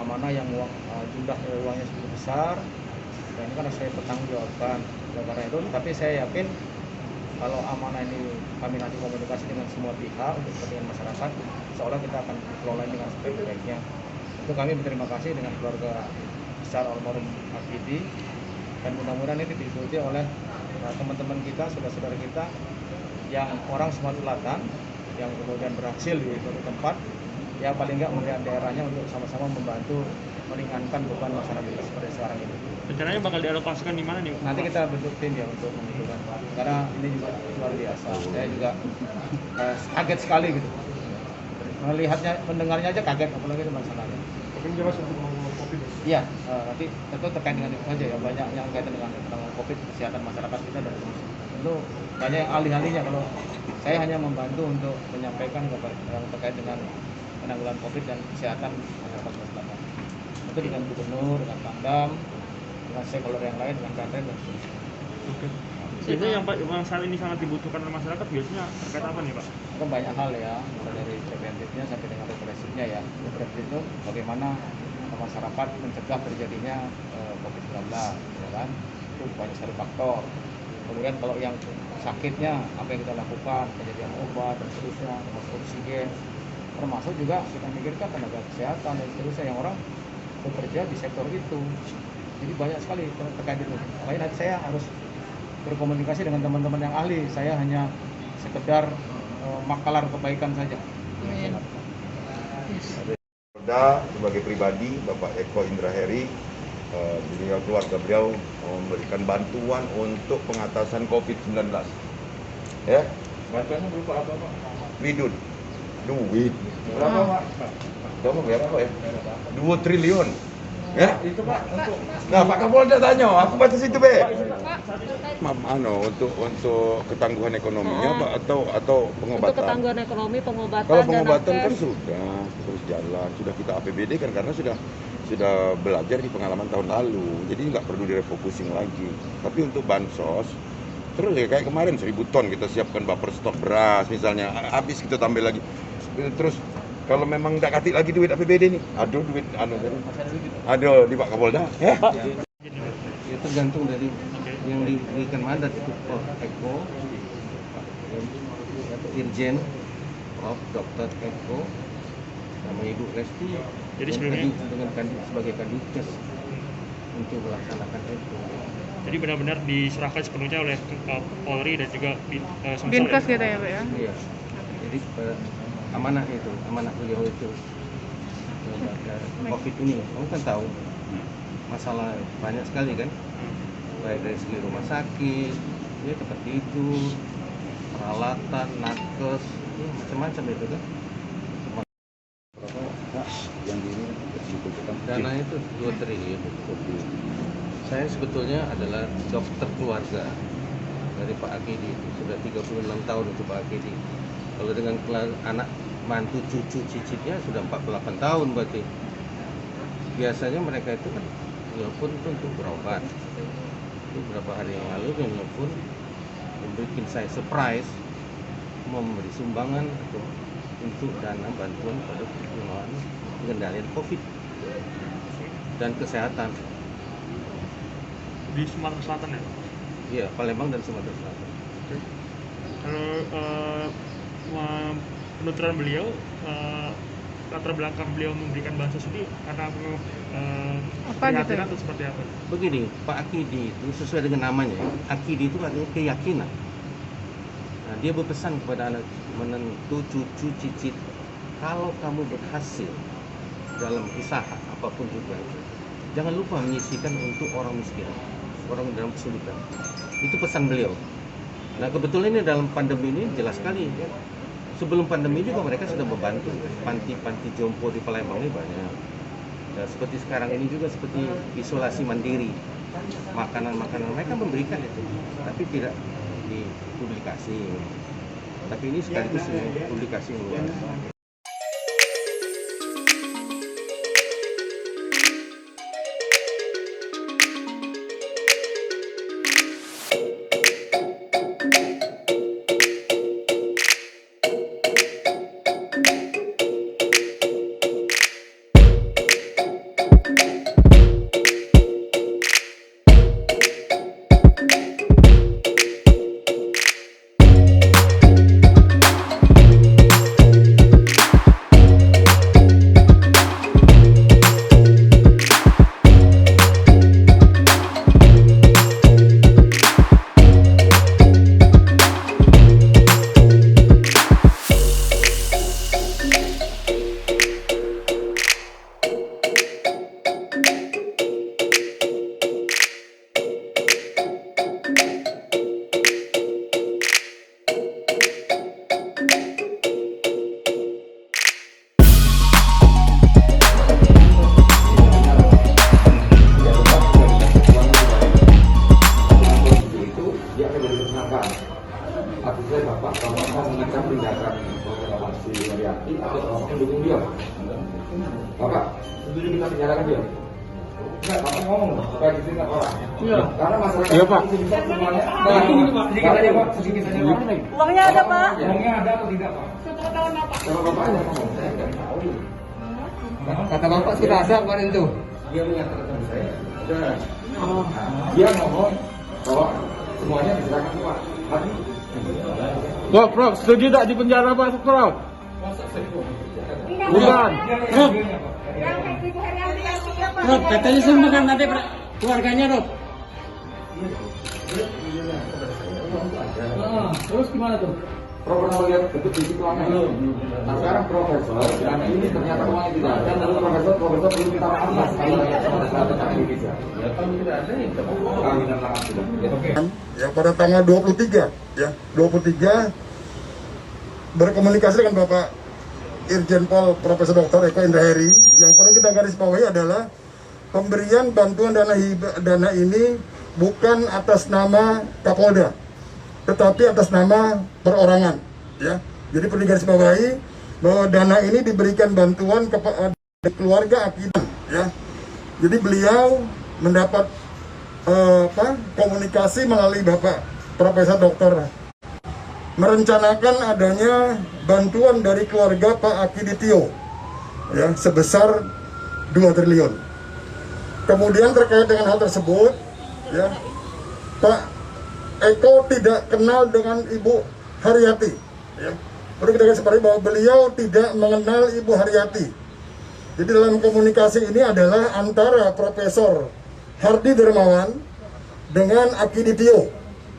amanah yang jumlah uangnya cukup besar, dan ini kan harus saya pertanggungjawabkan. Karena itu, tapi saya yakin kalau amanah ini kami nanti komunikasi dengan semua pihak untuk kepentingan masyarakat, seolah kita akan kelola dengan sebaik-baiknya. Itu kami berterima kasih dengan keluarga besar almarhum Akidi, dan mudah-mudahan ini diikuti oleh teman-teman kita, saudara-saudara kita yang orang Sumatera Selatan yang kemudian berhasil di suatu tempat, ya paling nggak melihat daerahnya untuk sama-sama membantu meringankan beban masyarakat kita seperti sekarang ini. Rencananya bakal dialokasikan di mana nih? Nanti kita bentuk tim ya untuk menentukan, karena ini juga luar biasa. Saya juga kaget sekali gitu, melihatnya, mendengarnya aja kaget, apalagi itu masalahnya. Mungkin jelas untuk ngomong COVID. Iya, nanti tentu terkait dengan itu saja ya, banyak yang kaitan dengan COVID, kesehatan masyarakat kita, dan tentu banyak yang ahli-ahlinya. Kalau saya hanya membantu untuk menyampaikan yang terkait dengan penanggulangan COVID dan kesehatan masyarakat Selatan. Itu dengan gubernur, dengan Pangdam, dengan stakeholder yang lain, dengan Kanten dan seterusnya. Oke. Biasanya yang saat ini sangat dibutuhkan oleh masyarakat biasanya terkait apa nih Pak? Itu banyak hal ya, mulai dari preventifnya sampai dengan represifnya ya. Preventif itu bagaimana masyarakat mencegah terjadinya COVID-19, ya kan? Itu banyak sekali faktor. Kemudian kalau yang sakitnya, apa yang kita lakukan, penyediaan obat dan seterusnya, termasuk oksigen, termasuk juga kita mikirkan tenaga kesehatan dan seterusnya yang orang bekerja di sektor itu. Jadi banyak sekali terkait itu. Makanya nanti saya harus berkomunikasi dengan teman-teman yang ahli. Saya hanya sekedar makalar kebaikan saja. Sebagai pribadi, Bapak Eko Indra Heri, beliau keluarga beliau memberikan bantuan untuk pengatasan COVID-19. Ya, Bantuannya berupa apa Pak? duit. Berapa Pak? Berapa berapa ya? 2 triliun. Ya? Itu Pak untuk Nah, Pak Kapolda tanya, aku batas itu be. Untuk ketangguhan ekonominya Pak atau pengobatan? Untuk ketangguhan ekonomi, pengobatan. Kalau pengobatan dan kan sudah terus jalan, sudah kita APBD kan karena sudah belajar di pengalaman tahun lalu, jadi nggak perlu direfocusing lagi. Tapi untuk bansos, terus ya kayak kemarin 1000 ton kita siapkan buffer stok beras misalnya, habis kita tambah lagi. Terus kalau memang nggak kasih lagi duit APBD nih, aduh duit aduh di Pak Kapolda, ya. Ya tergantung dari yang diberikan mandat itu Prof. Eko atau Irjen Prof. Dr. Eko sama Ibu Lesti. Jadi sebenarnya dengan sebagai kandidat untuk melaksanakan itu. jadi benar-benar diserahkan sepenuhnya oleh Polri dan juga Sumsel. Dinkes gitu ya Pak ya? Iya. Jadi amanah itu, amanah beliau itu. COVID ini, kamu kan tahu masalah banyak sekali kan, baik dari segi rumah sakit, ya seperti itu, peralatan, nakes, ya, macam-macam itu kan. Yang ini dibutuhkan Dana itu 2 triliun. Saya sebetulnya adalah dokter keluarga dari Pak Akidi, sudah 36 tahun untuk Pak Akidi. Kalau dengan anak mantu cucu cicitnya sudah 48 tahun berarti. Biasanya mereka itu kan telepon itu untuk berobat. Beberapa hari yang lalu dia telepon memberikan saya surprise, memberi sumbangan untuk dana bantuan pada pengendalian COVID dan kesehatan. Di Sumatera Selatan ya? Iya, Palembang dan Sumatera Selatan. Kalau penuturan beliau, latar belakang beliau memberikan bansos ini karena prihatin atau seperti apa? Begini, Pak Akidi itu sesuai dengan namanya, Akidi itu artinya keyakinan. Nah, dia berpesan kepada anak menentu cucu cicit, kalau kamu berhasil dalam usaha apapun juga, jangan lupa menyisihkan untuk orang miskin, orang dalam kesulitan. Itu pesan beliau. Nah, kebetulan ini dalam pandemi ini jelas sekali. Sebelum pandemi juga mereka sudah membantu panti-panti jompo di Palembang ini banyak. Dan seperti sekarang ini juga seperti isolasi mandiri, makanan-makanan mereka memberikan itu, tapi tidak dipublikasi. Tapi ini sekaligus publikasi yang luas. penjarakan dia. Enggak, Bapak ngomong supaya didengar orang. Iya. Karena masyarakat Iya, Pak. itu bisa semuanya. Nah, ini Pak, sedikit aja Pak, sedikit saja Pak. Uangnya ada, Pak. Uangnya ada atau tidak Pak? Kalau Bapak aja ngomong, saya nggak tahu. Kata Bapak sudah ada kemarin tuh. Dia menyatakan sama saya, dia ngomong bahwa semuanya diserahkan Pak. Tapi Prof, setuju tak di penjara Pak, Prof? Bukan. Prof, Rob, katanya semua kan nanti keluarganya, Rob. Terus gimana tuh? Prof pernah lihat bentuk fisik uangnya belum? Nah sekarang profesor, dan ini ternyata uangnya tidak ada, dan lalu profesor belum minta maaf mas, kalau tentang Indonesia. Ya kalau tidak ada, ya kita minta maaf sudah. Oke. Ya pada tanggal 23 ya 23 berkomunikasi dengan Bapak Irjen Pol Profesor Dr. Eko Indra Heri. Yang perlu kita garis bawahi adalah pemberian bantuan dana ini bukan atas nama Kapolda, tetapi atas nama perorangan ya. Jadi perlu digarisbawahi bahwa dana ini diberikan bantuan kepada keluarga akibat ya. Jadi beliau mendapat komunikasi melalui Bapak Profesor Dr. merencanakan adanya bantuan dari keluarga Pak Akiditio ya sebesar 2 triliun. Kemudian terkait dengan hal tersebut ya, Pak Eko tidak kenal dengan Ibu Haryati ya. Perlu kita garisbawahi bahwa beliau tidak mengenal Ibu Haryati. Jadi dalam komunikasi ini adalah antara Profesor Hardi Dermawan dengan Akiditio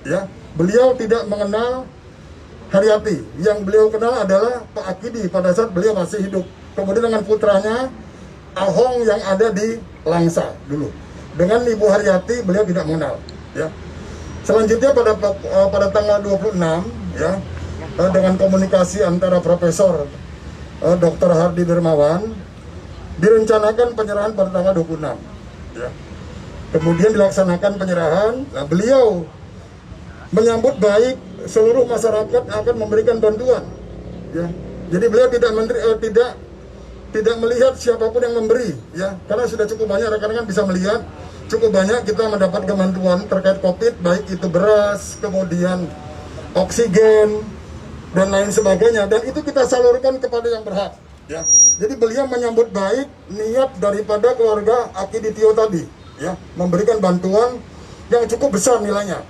ya. Beliau tidak mengenal Haryati, yang beliau kenal adalah Pak Akidi pada saat beliau masih hidup. Kemudian dengan putranya Ahong yang ada di Langsa dulu. Dengan Ibu Haryati beliau tidak mengenal ya. Selanjutnya pada tanggal 26 ya, dengan komunikasi antara Profesor Dr. Hardi Dermawan direncanakan penyerahan pada tanggal 26 ya. Kemudian dilaksanakan penyerahan. Nah, beliau menyambut baik seluruh masyarakat akan memberikan bantuan ya. Jadi beliau tidak melihat siapapun yang memberi ya, karena sudah cukup banyak rekan-rekan bisa melihat cukup banyak kita mendapat bantuan terkait COVID, baik itu beras, kemudian oksigen dan lain sebagainya, dan itu kita salurkan kepada yang berhak ya. Jadi beliau menyambut baik niat daripada keluarga Akiditio tadi ya, memberikan bantuan yang cukup besar nilainya.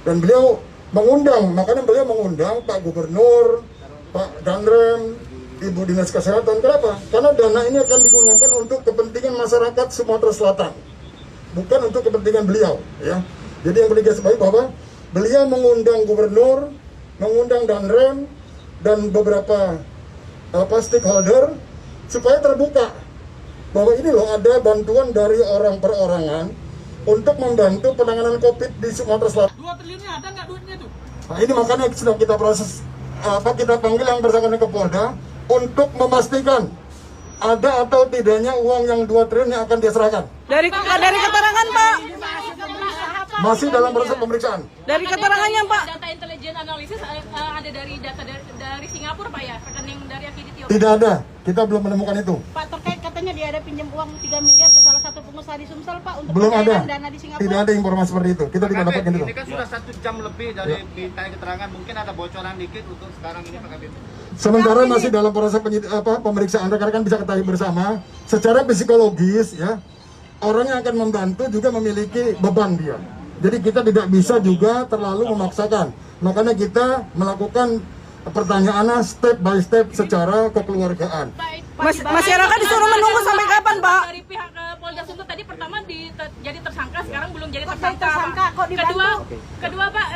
Dan beliau mengundang, makanya beliau mengundang Pak Gubernur, Pak Danrem, Ibu Dinas Kesehatan. Kenapa? Karena dana ini akan digunakan untuk kepentingan masyarakat Sumatera Selatan, bukan untuk kepentingan beliau ya. Jadi yang boleh digarisbawahi bahwa beliau mengundang Gubernur, mengundang Danrem dan beberapa stakeholder supaya terbuka bahwa ini loh ada bantuan dari orang perorangan untuk membantu penanganan COVID di Sumatera Selatan. 2 triliunnya ada nggak duitnya tuh? Nah, ini makanya sedang kita proses, kita panggil yang bersangkutan ke Polda untuk memastikan ada atau tidaknya uang yang 2 triliun yang akan diserahkan. Dari keterangan, Pak. Masih dalam proses pemeriksaan. Dari keterangannya, Pak. Data intelijen analisis ada dari data dari Singapura, Pak ya, rekening dari Akiditio. Tidak ada, kita belum menemukan itu. Pak, terkait katanya dia ada pinjam uang 3 miliar ke salah satu pengusaha di Sumsel, Pak, untuk Belum ada, pencairan dana di Singapura. tidak ada informasi seperti itu. Kita tidak dapatkan itu. Ini kan sudah 1 jam lebih dari minta keterangan, mungkin ada bocoran dikit untuk sekarang ini Pak Kabit. Sementara masih dalam proses pemeriksaan, rekan-rekan bisa ketahui bersama, secara psikologis ya, orang yang akan membantu juga memiliki beban dia. Jadi kita tidak bisa juga terlalu memaksakan. Makanya kita melakukan pertanyaannya step by step secara kekeluargaan. Masyarakat disuruh menunggu sampai kapan, Pak? Dari pihak Polda Sumut tadi pertama jadi tersangka, sekarang belum jadi Kok tersangka. kok dibantu? Kedua Pak,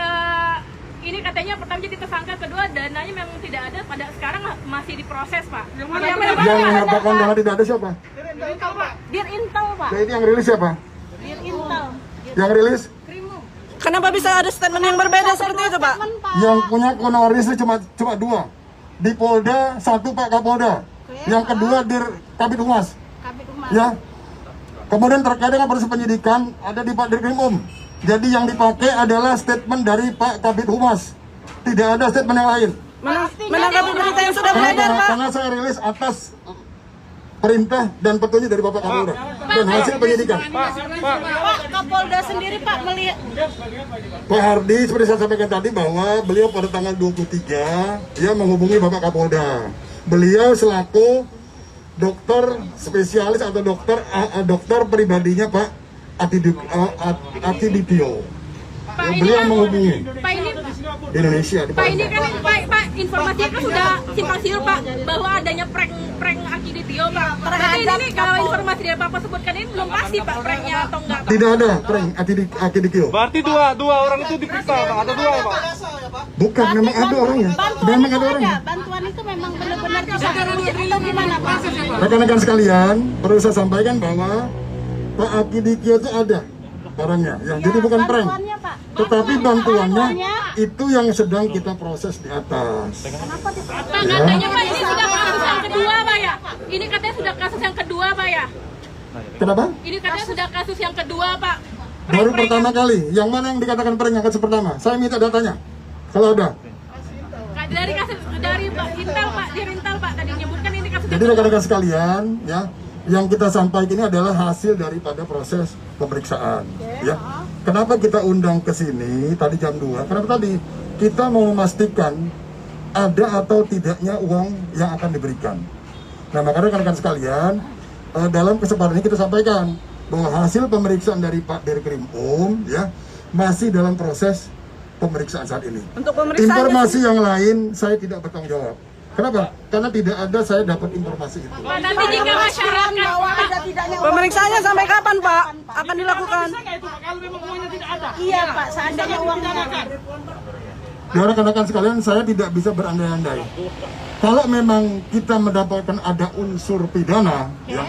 ini katanya pertama jadi tersangka, kedua dananya memang tidak ada, pada sekarang masih diproses Pak. Yang mengatakan dana tidak ada siapa? Dir-Intel, Pak. Dir-Intel, Pak. Jadi yang rilis siapa? Dir-Intel. Yang rilis? Kenapa bisa ada statement yang berbeda seperti itu, Pak? Yang punya konoris cuma 2. Di Polda 1 Pak Kapolda. Yang kedua Dir Kabid Humas. Kabid Humas. Ya. Kemudian terkait dengan proses penyidikan ada di Pak Dirkrimum. Jadi yang dipakai adalah statement dari Pak Kabid Humas. Tidak ada statement yang lain. Menanggapi berita yang sudah beredar, Pak. Karena saya rilis atas perintah dan petunjuk dari Bapak Kapolda dan hasil penyidikan. Pak Kapolda sendiri Pak melihat Pak Hardi seperti saya sampaikan tadi bahwa beliau pada tanggal 23 dia menghubungi Bapak Kapolda. Beliau selaku dokter spesialis atau dokter pribadinya Pak Akiditio. Pak, ini Beliau kan, menghubungi Pak ini di Indonesia. Di Pak ini Palembang. kan Pak informasinya kan sudah simpang siur Pak bahwa adanya prank Akiditio Pak. Berarti ini kalau informasi dari Bapak sebutkan ini belum pasti Pak pranknya atau enggak Pak? Tidak ada prank Akiditio. Berarti dua orang itu diperiksa, Pak. Ada dua, Pak. Bukan, memang ada orangnya. Memang ada orangnya. bantuan itu memang benar-benar bisa atau gimana Pak? Rekan-rekan sekalian, perlu saya sampaikan bahwa Pak Akiditio itu ada barangnya, ya. Jadi bukan prank, Bantuannya, Pak. tetapi bantuannya itu yang sedang kita proses di atas. Pak katanya Pak ini sudah kasus yang kedua Pak ya? Ini katanya sudah kasus yang kedua Pak ya? Kenapa? Ini katanya sudah kasus yang kedua Pak. Baru pertama kali. Yang mana yang dikatakan prank yang kasus pertama? Saya minta datanya, kalau ada. Dari kasus dari Pak Intel Pak, di Rintal Pak tadi menyebutkan ini kasus. Jadi rekan-rekan sekalian, ya, yang kita sampaikan ini adalah hasil daripada proses pemeriksaan, ya. Kenapa kita undang ke sini tadi jam 2? Karena tadi kita mau memastikan ada atau tidaknya uang yang akan diberikan. Nah, makanya rekan-rekan sekalian, dalam kesempatan ini kita sampaikan bahwa hasil pemeriksaan dari Pak Dirkrim ya, masih dalam proses pemeriksaan saat ini. Untuk pemeriksaan Informasi yang lain saya tidak bertanggung jawab. Kenapa? Karena tidak ada saya dapat informasi itu. Pak, nanti jika masyarakat pemeriksaannya sampai kapan Pak akan dilakukan? Iya Pak, seandainya uangnya Ya rekan-rekan sekalian, saya tidak bisa berandai-andai. Kalau memang kita mendapatkan ada unsur pidana, ya,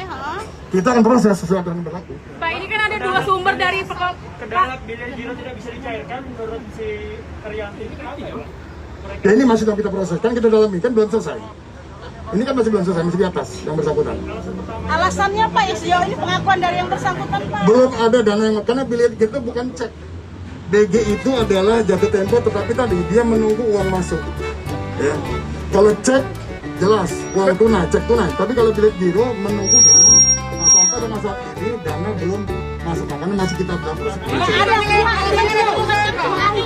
kita akan proses sesuai dengan berlaku. Pak ini kan ada dua sumber dari Kendala bilir giro tidak bisa dicairkan menurut si Karyanti ini kenapa ya? Ya ini masih dalam kita proses, kan kita dalami, kan belum selesai. Ini kan masih belum selesai, masih di atas yang bersangkutan. alasannya Pak ya sejauh ini pengakuan dari yang bersangkutan Pak. Belum ada dana yang, karena bilir itu bukan cek. BG itu adalah jatuh tempo, tetapi tadi dia menunggu uang masuk. Ya, kalau cek jelas uang tunai, cek tunai. Tapi kalau bilir giro menunggu dana. Nah, sampai dengan saat ini dana belum masuk, makanya masih kita dalam proses.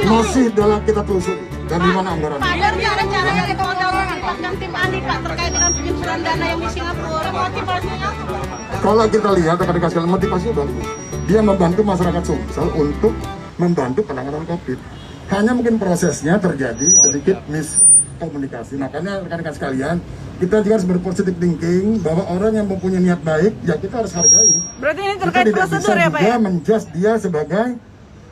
Masih dalam kita telusuri dari mana anggarannya. Pak, dari ada caranya kita mendapatkan tim ahli Pak terkait dengan penyelenggaraan dana yang di Singapura. Motivasinya? Kalau kita lihat rekan-rekan sekalian, motivasinya bagus. Dia membantu masyarakat Sumsel untuk membantu penanganan COVID. Hanya mungkin prosesnya terjadi sedikit miskomunikasi. Makanya rekan-rekan sekalian, kita juga harus berpositif thinking bahwa orang yang mempunyai niat baik, ya kita harus hargai. Berarti ini Kita terkait tidak prosedur bisa ya Pak juga ya? menjudge dia sebagai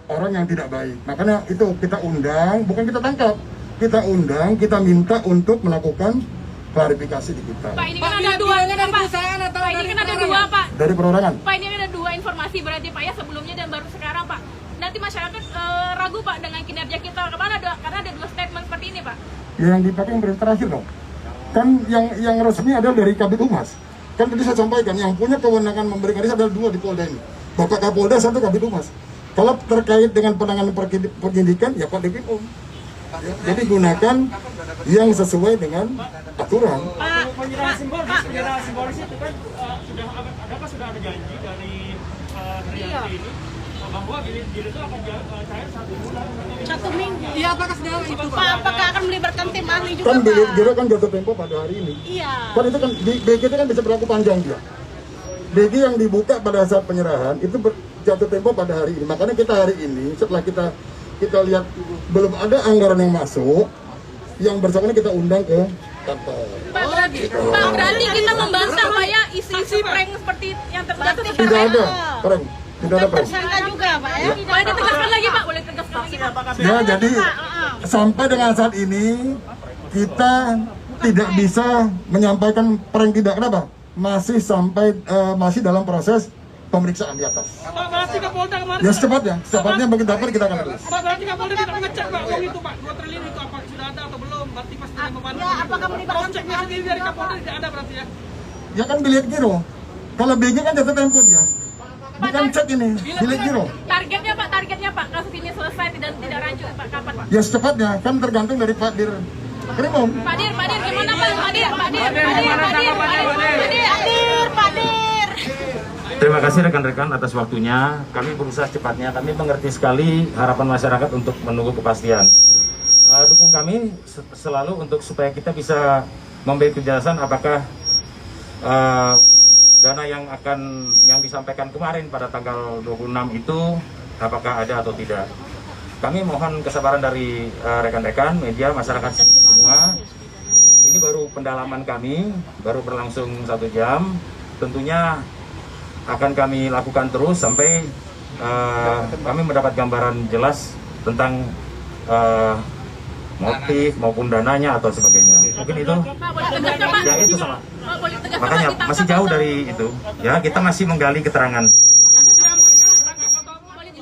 orang yang tidak baik. Makanya itu kita undang, bukan kita tangkap. Kita undang, kita minta untuk melakukan klarifikasi di kita. Pak ini kan ada dua Pak. Pak ini kan ada dua Pak. Dari perorangan. Pak ini ada dua informasi berarti Pak ya sebelumnya dan baru sekarang Pak. Nanti masyarakat ragu Pak dengan kinerja kita kemana karena ada dua statement seperti ini Pak. Yang dipakai yang terakhir dong. Kan yang resmi adalah dari Kabid Humas. Kan tadi saya sampaikan yang punya kewenangan memberikan riset adalah dua di Polda ini. Bapak Kapolda, satu Kabid Humas. Kalau terkait dengan penanganan penyidikan ya Pak Dirkrim. Ya, jadi gunakan yang sesuai dengan aturan. Penyerahan simbolis itu kan sudah ada janji dari Karyanti ini bahwa bilir giro itu akan cair 1 bulan. 1 minggu. Iya, apakah sudah itu Pak, apakah akan melibatkan tim ahli juga Kan Pak? bilir giro kan jatuh tempo pada hari ini. Iya. Kan itu kan di BG itu kan bisa berlaku panjang dia. BG yang dibuka pada saat penyerahan itu jatuh tempo pada hari ini. Makanya kita hari ini setelah kita lihat belum ada anggaran yang masuk, yang bersangkutan kita undang ke kantor. Pak berarti kita membantah Pak ya isi-isi prank seperti yang terjadi seperti Tidak ada prank, tidak ada prank. Tersangka juga Pak ya. Boleh ditegaskan lagi Pak, boleh tegaskan lagi Pak. Ya, jadi sampai dengan saat ini kita tidak bisa menyampaikan prank tidak. Kenapa? Masih sampai masih dalam proses pemeriksaan di atas. Pak, berarti Kapolda kemarin. Ya secepatnya begitu dapat kita akan tulis. Pak, berarti Kapolda tidak mengecek Pak uang itu Pak, 2 triliun itu apa sudah ada atau belum? Berarti pasti ada membantu. Ya, apakah melibatkan Cross checknya sendiri dari Kapolda tidak ada berarti ya? Ya kan bilik giro. Kalau BG kan jatuh tempo dia. Bukan cek ini, bilik giro. Targetnya Pak kasus ini selesai dan tidak lanjut Pak kapan Pak? Ya secepatnya kan tergantung dari Pak Krimum. Pak Dir, gimana Pak? Pak Dir. Terima kasih rekan-rekan atas waktunya. Kami berusaha cepatnya. Kami mengerti sekali harapan masyarakat untuk menunggu kepastian. Dukung kami selalu untuk supaya kita bisa memberi kejelasan apakah dana yang disampaikan kemarin pada tanggal 26 itu apakah ada atau tidak. Kami mohon kesabaran dari rekan-rekan media, masyarakat semua. Ini baru pendalaman kami, baru berlangsung 1 jam. Tentunya akan kami lakukan terus sampai kami mendapat gambaran jelas tentang motif maupun dananya atau sebagainya. Mungkin itu. Ya itu sama. Makanya masih jauh dari itu. Ya kita masih menggali keterangan.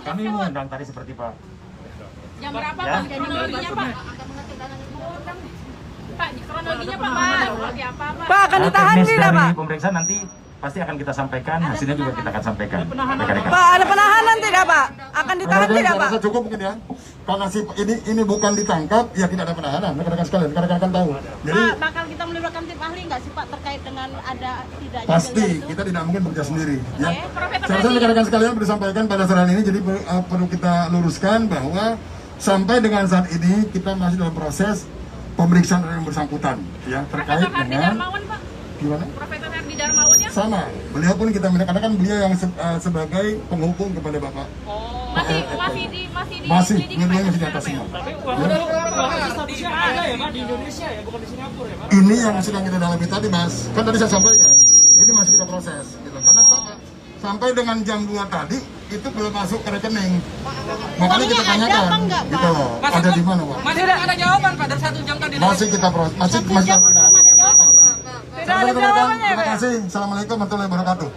Kami mengundang tadi seperti Pak. Jam berapa Pak? Kronologinya Pak? Pak, kronologinya Pak, seperti apa Pak? Pak, akan ditahan tidak Pak? Pemeriksaan nanti pasti akan kita sampaikan, hasilnya juga kita akan sampaikan. Pak, ada penahanan tidak Pak? Akan ditahan tidak Pak? Saya cukup mungkin ya. Karena ini bukan ditangkap, ya tidak ada penahanan. Rekan-rekan sekalian, rekan-rekan tahu. Jadi Pak, bakal kita melibatkan tim ahli nggak sih Pak terkait dengan ada tidaknya pasti itu? kita tidak mungkin bekerja sendiri. Ya. Profesor Seharusnya rekan-rekan sekalian sudah disampaikan pada saat ini, jadi perlu kita luruskan bahwa sampai dengan saat ini kita masih dalam proses pemeriksaan yang bersangkutan, ya terkait Profesor Herdi dengan Darmawan Pak? gimana? Profesor Herdi Darmawan ya? Sama, beliau pun kita minta karena kan beliau yang sebagai penghubung kepada Bapak. Masih dua-duanya masih di atas semua. Tapi uang statusnya ada ya Pak di Indonesia ya, bukan di Singapura ya Pak? Ini yang sedang kita dalami tadi Mas, kan tadi saya sampaikan, ini masih kita proses, gitu. Karena apa? Sampai dengan jam 2 tadi itu belum masuk ke rekening. Makanya kita tanyakan, gitu loh. Ada di mana Pak? Masih ada jawaban Pak dari 1 jam tadi. Masih kita proses, masih. Tidak ada jawabannya. Terima kasih. Assalamualaikum warahmatullahi wabarakatuh.